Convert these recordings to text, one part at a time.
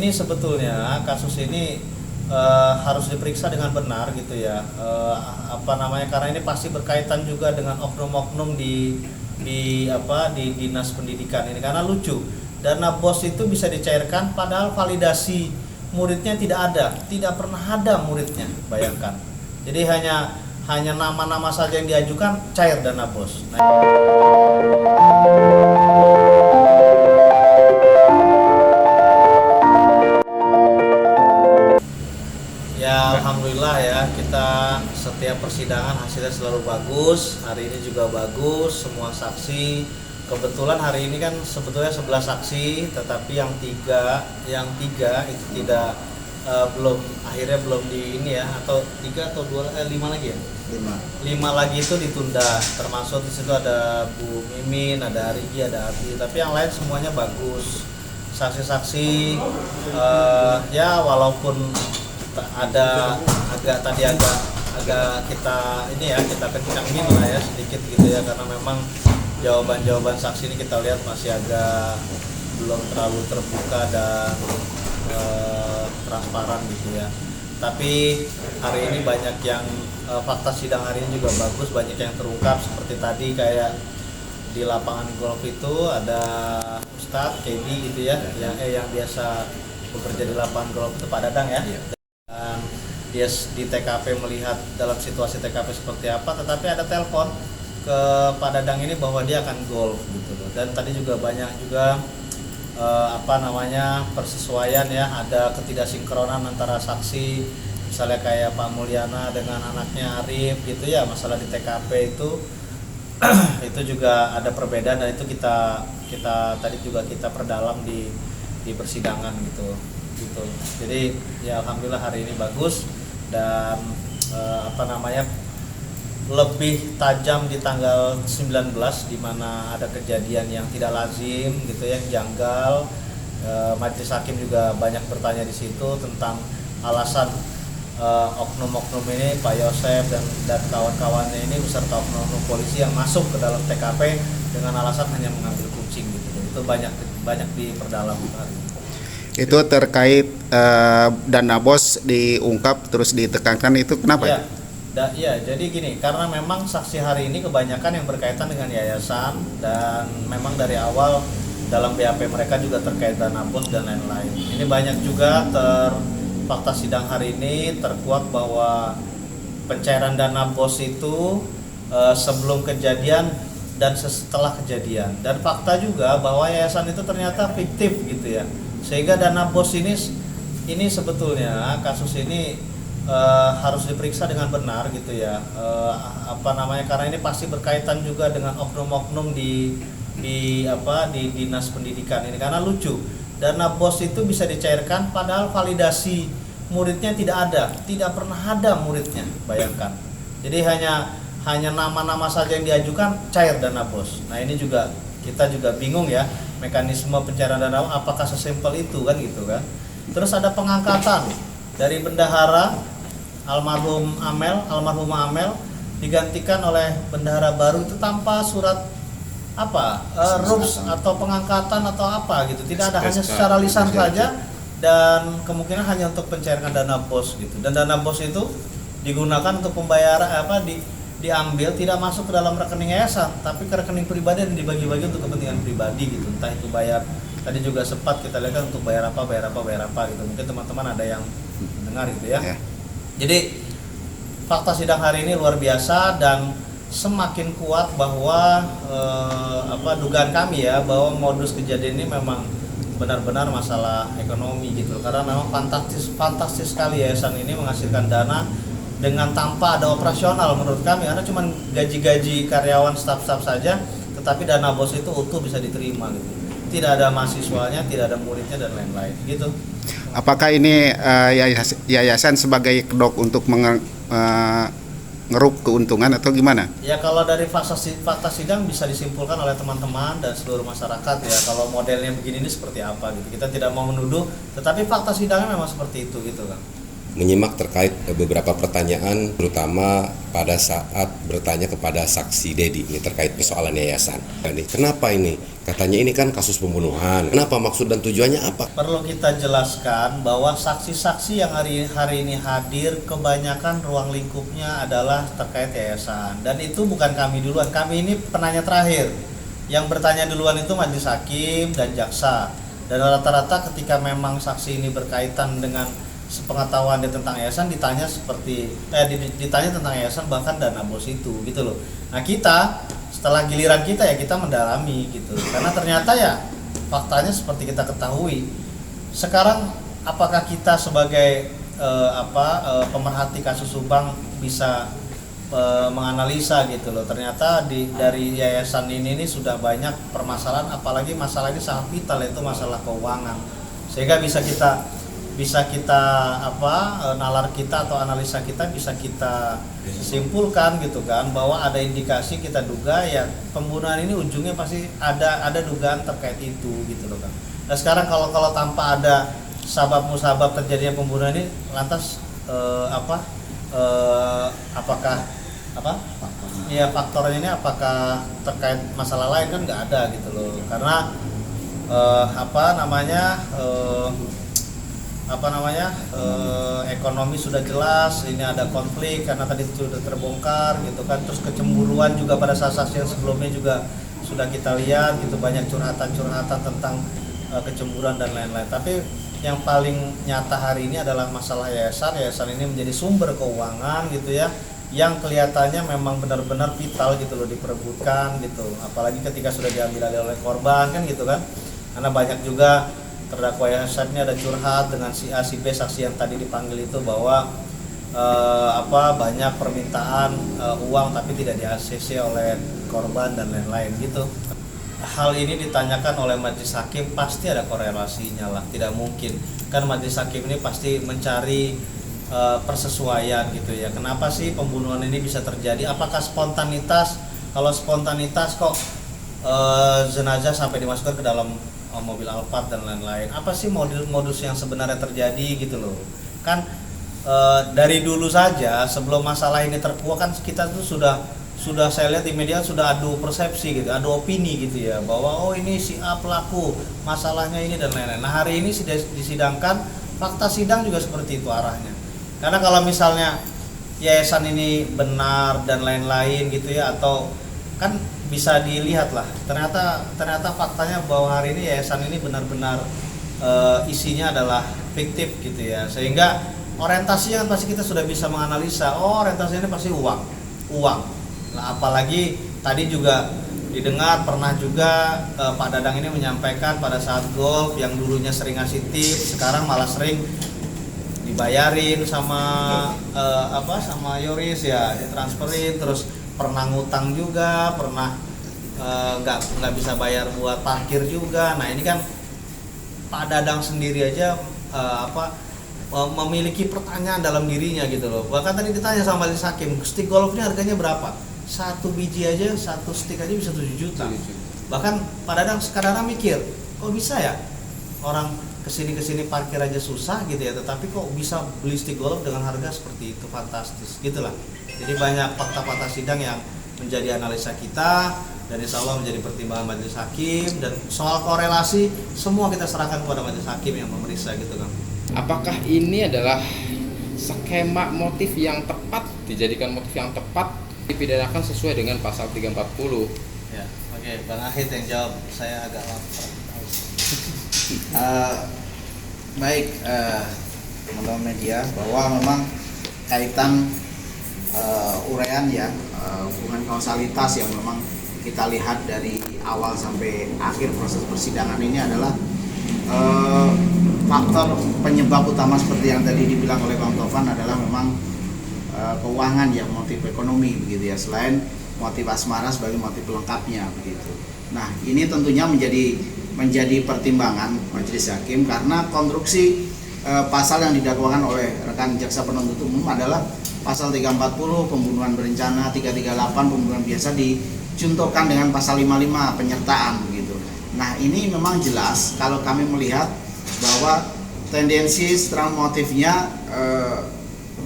ini sebetulnya kasus ini harus diperiksa dengan benar gitu ya. Karena ini pasti berkaitan juga dengan oknum-oknum di dinas pendidikan ini, karena lucu, dana BOS itu bisa dicairkan padahal validasi muridnya tidak pernah ada muridnya, bayangkan. Jadi hanya nama-nama saja yang diajukan, cair dana BOS. Ya alhamdulillah ya, kita setiap persidangan hasilnya selalu bagus. Hari ini juga bagus, semua saksi. Kebetulan hari ini kan sebetulnya 11 saksi, tetapi yang tiga itu tidak akhirnya belum di ini ya, atau 3 atau 5 lagi ya? 5 lagi itu ditunda, termasuk di situ ada Bu Mimin, ada Rigi, ada Abi, tapi yang lain semuanya bagus. Saksi-saksi ya walaupun ada agak kita ini ya, kita kencangin lah ya sedikit gitu ya, karena memang jawaban saksi ini kita lihat masih agak belum terlalu terbuka dan transparan gitu ya. Tapi hari ini banyak yang fakta sidang hari ini juga bagus, banyak yang terungkap seperti tadi kayak di lapangan golf itu ada Ustadz Kedi gitu ya, yang biasa bekerja di lapangan golf itu, Pak Dadang ya. Dan dia di TKP melihat dalam situasi TKP seperti apa, tetapi ada telepon ke Pak Dadang ini bahwa dia akan golf gitu loh. Dan tadi juga banyak juga persesuaian ya, ada ketidaksinkronan antara saksi, misalnya kayak Pak Mulyana dengan anaknya Arif gitu ya, masalah di TKP itu itu juga ada perbedaan, dan itu kita tadi juga kita perdalam di persidangan gitu. Jadi ya alhamdulillah hari ini bagus, dan lebih tajam di tanggal 19 di mana ada kejadian yang tidak lazim gitu ya, yang janggal. Majelis hakim juga banyak bertanya di situ tentang alasan oknum-oknum ini, Pak Yosef dan kawan-kawannya ini beserta oknum polisi yang masuk ke dalam TKP dengan alasan hanya mengambil kucing gitu. Itu banyak diperdalam hari ini. Itu terkait dana BOS diungkap terus ditekankan, itu kenapa? Ya, jadi gini, karena memang saksi hari ini kebanyakan yang berkaitan dengan yayasan, dan memang dari awal dalam BAP mereka juga terkait dana BOS dan lain-lain. Ini banyak juga fakta sidang hari ini terkuak bahwa pencairan dana BOS itu sebelum kejadian dan setelah kejadian, dan fakta juga bahwa yayasan itu ternyata fiktif gitu ya, sehingga dana BOS ini sebetulnya kasus ini harus diperiksa dengan benar gitu ya. Karena ini pasti berkaitan juga dengan oknum-oknum di dinas pendidikan ini, karena lucu, dana BOS itu bisa dicairkan padahal validasi muridnya tidak pernah ada muridnya, bayangkan. Jadi hanya nama-nama saja yang diajukan, cair dana BOS. Nah ini juga kita juga bingung ya, mekanisme pencairan dana apakah sesimpel itu kan gitu kan. Terus ada pengangkatan dari bendahara almarhumah Amel digantikan oleh bendahara baru itu tanpa surat rups atau pengangkatan atau apa gitu, tidak ada, hanya secara lisan saja, dan kemungkinan hanya untuk pencairan dana BOS gitu. Dan dana BOS itu digunakan untuk pembayaran diambil tidak masuk ke dalam rekening yayasan, tapi ke rekening pribadi dan dibagi-bagi untuk kepentingan pribadi gitu. Entah itu bayar, tadi juga sempat kita lihat kan, untuk bayar apa gitu. Mungkin teman-teman ada yang dengar gitu ya. Jadi fakta sidang hari ini luar biasa, dan semakin kuat bahwa dugaan kami ya, bahwa modus kejadian ini memang benar-benar masalah ekonomi gitu. Karena memang fantastis sekali yayasan ini menghasilkan dana dengan tanpa ada operasional menurut kami, karena cuma gaji-gaji karyawan, staf-staf saja, tetapi dana BOS itu utuh bisa diterima gitu. Tidak ada mahasiswanya, tidak ada muridnya dan lain-lain gitu. Apakah ini yayasan sebagai kedok untuk ngeruk keuntungan atau gimana? Ya kalau dari fakta sidang bisa disimpulkan oleh teman-teman dan seluruh masyarakat ya, kalau modelnya begini ini seperti apa gitu. Kita tidak mau menuduh, tetapi fakta sidangnya memang seperti itu gitu kan. menyimak terkait beberapa pertanyaan, terutama pada saat bertanya kepada saksi Dedi ini terkait persoalan yayasan. Kenapa ini? Katanya ini kan kasus pembunuhan. Kenapa, maksud dan tujuannya apa? Perlu kita jelaskan bahwa saksi-saksi yang hari ini hadir kebanyakan ruang lingkupnya adalah terkait yayasan, dan itu bukan kami duluan. Kami ini penanya terakhir. Yang bertanya duluan itu majelis hakim dan jaksa. Dan rata-rata ketika memang saksi ini berkaitan dengan sepengetahuan dia tentang yayasan, ditanya ditanya tentang yayasan bahkan dana bos itu gitu loh. Nah, kita setelah giliran kita ya kita mendalami gitu, karena ternyata ya faktanya seperti kita ketahui. Sekarang apakah kita sebagai pemerhati kasus Subang bisa menganalisa gitu loh, ternyata dari yayasan ini sudah banyak permasalahan, apalagi masalah ini sangat vital, yaitu masalah keuangan, sehingga bisa kita nalar kita atau analisa kita bisa kita simpulkan gitu kan, bahwa ada indikasi, kita duga ya pembunuhan ini ujungnya pasti ada dugaan terkait itu gitu loh kan. Nah, sekarang kalau tanpa ada sabab musabab terjadinya pembunuhan ini, lantas faktornya ini apakah terkait masalah lain, kan nggak ada gitu loh, karena ekonomi sudah jelas, ini ada konflik karena tadi sudah terbongkar gitu kan, terus kecemburuan juga pada saksi yang sebelumnya juga sudah kita lihat gitu, banyak curhatan tentang kecemburuan dan lain-lain. Tapi yang paling nyata hari ini adalah masalah yayasan ini menjadi sumber keuangan gitu ya, yang kelihatannya memang benar-benar vital gitu loh, diperebutkan gitu, apalagi ketika sudah diambil alih oleh korban kan gitu kan, karena banyak juga terdakwa yayasan ini ada curhat dengan si A, si B, saksi yang tadi dipanggil itu, bahwa banyak permintaan uang tapi tidak di-ACC oleh korban dan lain-lain gitu. Hal ini ditanyakan oleh majelis hakim, pasti ada korelasinya lah, tidak mungkin kan majelis hakim ini pasti mencari persesuaian gitu ya. Kenapa sih pembunuhan ini bisa terjadi? Apakah spontanitas? Kalau spontanitas kok jenazah sampai dimasukkan ke dalam mobil Alphard dan lain-lain. Apa sih modus yang sebenarnya terjadi gitu loh. Kan dari dulu saja sebelum masalah ini terkuak kan kita tuh sudah saya lihat di media sudah adu persepsi gitu, adu opini gitu ya, bahwa oh ini si A pelaku, masalahnya ini dan lain-lain. Nah, hari ini disidangkan, fakta sidang juga seperti itu arahnya. Karena kalau misalnya yayasan ini benar dan lain-lain gitu ya, atau kan bisa dilihat lah, ternyata faktanya bahwa hari ini yayasan ini benar-benar isinya adalah fiktif gitu ya, sehingga orientasinya kan pasti kita sudah bisa menganalisa, oh orientasinya ini pasti uang. Nah, apalagi tadi juga didengar pernah juga Pak Dadang ini menyampaikan pada saat golf yang dulunya sering ngasih tip, sekarang malah sering dibayarin sama Yoris ya, ditransferin, terus pernah ngutang juga, pernah nggak bisa bayar buat parkir juga. Nah, ini kan Pak Dadang sendiri aja memiliki pertanyaan dalam dirinya gitu loh. Bahkan tadi ditanya sama majelis hakim, stick golf ini harganya berapa? Satu biji aja, satu stick aja bisa 7 juta. Bahkan Pak Dadang kadang-kadang mikir, kok bisa ya orang kesini parkir aja susah gitu ya, tetapi kok bisa beli stick golf dengan harga seperti itu, fantastis gitulah. Jadi banyak fakta-fakta sidang yang menjadi analisa kita, dan insya Allah menjadi pertimbangan majelis hakim, dan soal korelasi semua kita serahkan kepada majelis hakim yang memeriksa gitu kan. Apakah ini adalah skema motif yang tepat, dijadikan motif yang tepat, dipidanakan sesuai dengan pasal 340? Ya, oke, Bang Ahid yang jawab, saya agak lapar. Baik, teman-teman media, bahwa memang kaitan uraian ya, hubungan kausalitas yang memang kita lihat dari awal sampai akhir proses persidangan ini adalah faktor penyebab utama seperti yang tadi dibilang oleh Bang Tovan adalah memang keuangan ya, motif ekonomi begitu ya, selain motif asmara sebagai motif pelengkapnya begitu. Nah, ini tentunya menjadi pertimbangan majelis hakim, karena konstruksi pasal yang didakwakan oleh rekan jaksa penuntut umum adalah pasal 340 pembunuhan berencana, 338 pembunuhan biasa dicontohkan dengan pasal 55 penyertaan begitu. Nah, ini memang jelas kalau kami melihat bahwa tendensi terang motifnya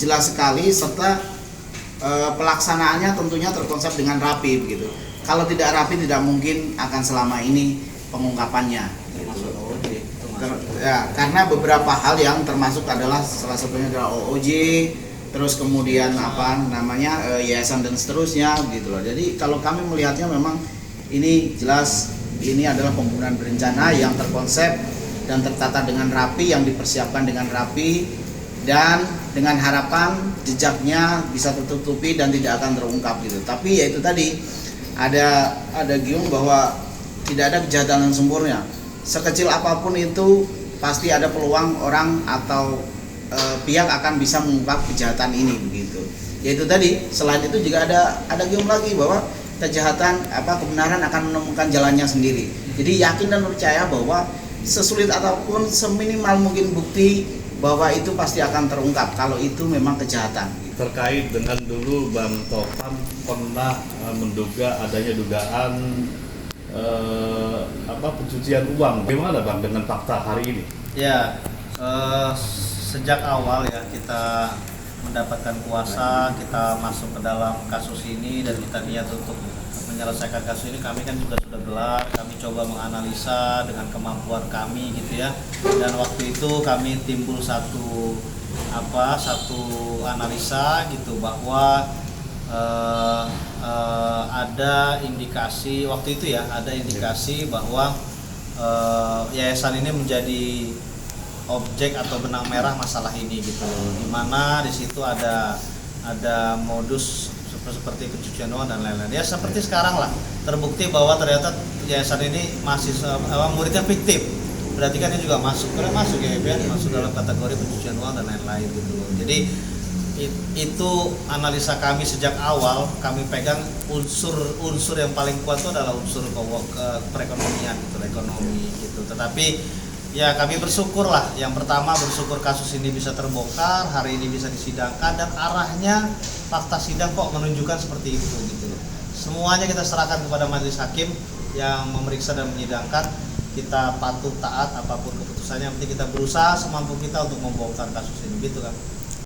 jelas sekali, serta pelaksanaannya tentunya terkonsep dengan rapi begitu. Kalau tidak rapi tidak mungkin akan selama ini pengungkapannya. Ya, karena beberapa hal yang termasuk adalah salah satunya adalah OOJ, terus kemudian yayasan dan seterusnya gitu loh. Jadi kalau kami melihatnya memang ini jelas ini adalah pembunuhan berencana yang terkonsep dan tertata dengan rapi, yang dipersiapkan dengan rapi, dan dengan harapan jejaknya bisa tertutupi dan tidak akan terungkap gitu. Tapi ya itu tadi ada giung bahwa tidak ada kejahatan yang sempurna. Sekecil apapun itu pasti ada peluang orang atau pihak akan bisa mengungkap kejahatan ini begitu. Yaitu tadi, selain itu juga ada giung lagi bahwa kejahatan kebenaran akan menemukan jalannya sendiri. Jadi yakin dan percaya bahwa sesulit ataupun seminimal mungkin bukti bahwa itu pasti akan terungkap kalau itu memang kejahatan. Terkait dengan dulu Bang Tovan pernah menduga adanya dugaan pencucian uang. Bagaimana Bang dengan fakta hari ini? Ya, sejak awal ya kita mendapatkan kuasa, kita masuk ke dalam kasus ini dan kita niat untuk menyelesaikan kasus ini. Kami kan juga sudah gelar, kami coba menganalisa dengan kemampuan kami gitu ya. Dan waktu itu kami timbul satu analisa gitu bahwa ada indikasi waktu itu ya, ada indikasi bahwa yayasan ini menjadi objek atau benang merah masalah ini gitu, dimana di situ ada modus seperti pencucian uang dan lain-lain. Ya seperti sekarang lah, terbukti bahwa ternyata yayasan ini masih muridnya fiktif. Berarti kan ini juga masuk ya, masuk dalam kategori pencucian uang dan lain-lain gitu. Jadi itu analisa kami sejak awal, kami pegang unsur yang paling kuat itu adalah unsur perekonomian gitu, ekonomi gitu. Tetapi ya kami bersyukur lah, yang pertama bersyukur kasus ini bisa terbongkar, hari ini bisa disidangkan, dan arahnya fakta sidang kok menunjukkan seperti itu gitu. Semuanya kita serahkan kepada majelis hakim yang memeriksa dan menyidangkan. Kita patuh taat apapun keputusannya, yang penting kita berusaha semampu kita untuk membongkar kasus ini gitu kan.